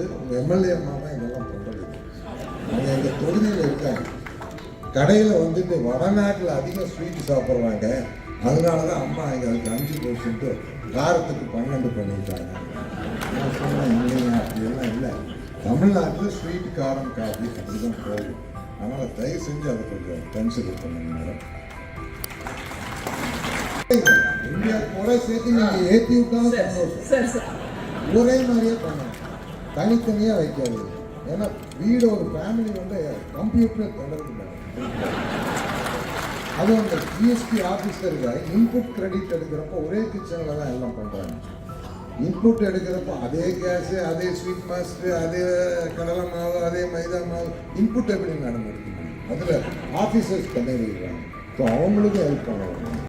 வந்து உங்கள் எம்எல்ஏ அம்மா தான் இதெல்லாம் பண்ணுறது. அவங்க எங்கள் தொகுதியில் இருக்காங்க. கடையில் வந்துட்டு வடநாட்டில் அதிகம் ஸ்வீட் சாப்பிட்றாங்க. அதனால தான் அம்மா இங்கே அதுக்கு 5% காரத்துக்கு 12 பண்ணிட்டாங்க. நான் சொன்னேன் இல்லைங்க, அப்படியெல்லாம் இல்லை. தமிழ்நாட்டில் ஸ்வீட் காரம் காஃபி அப்படி தான் போகும். அதனால் தயவு செஞ்சு அதை கொஞ்சம் கன்சிடர் பண்ணுங்க மேடம். இந்தியா கூட சேர்த்து நீங்கள் ஏற்றி விட்டாலும் சந்தோஷம். ஒரே மாதிரியே பண்ணணும், தனித்தனியாக வைக்காது. ஏன்னா வீடு ஒரு ஃபேமிலி வந்து கம்ப்யூட்டர் தொடர்பு மேடம். அதுவும் அந்த ஜிஎஸ்டி ஆஃபீஸருக்கு இன்புட் கிரெடிட் எடுக்கிறப்போ ஒரே கிச்சனில் தான் எல்லாம் பண்ணுறாங்க. இன்புட் எடுக்கிறப்போ அதே கேஸு, அதே ஸ்வீட் மாஸ்டர், அதே கடலை மாவு, அதே மைதா மாவு, இன்புட் எப்படி மேடம் எடுக்க முடியும்? அதில் ஆஃபீஸர்ஸ் பண்ணிடுறாங்க. ஸோ அவங்களுக்கும் ஹெல்ப் பண்ணணும்.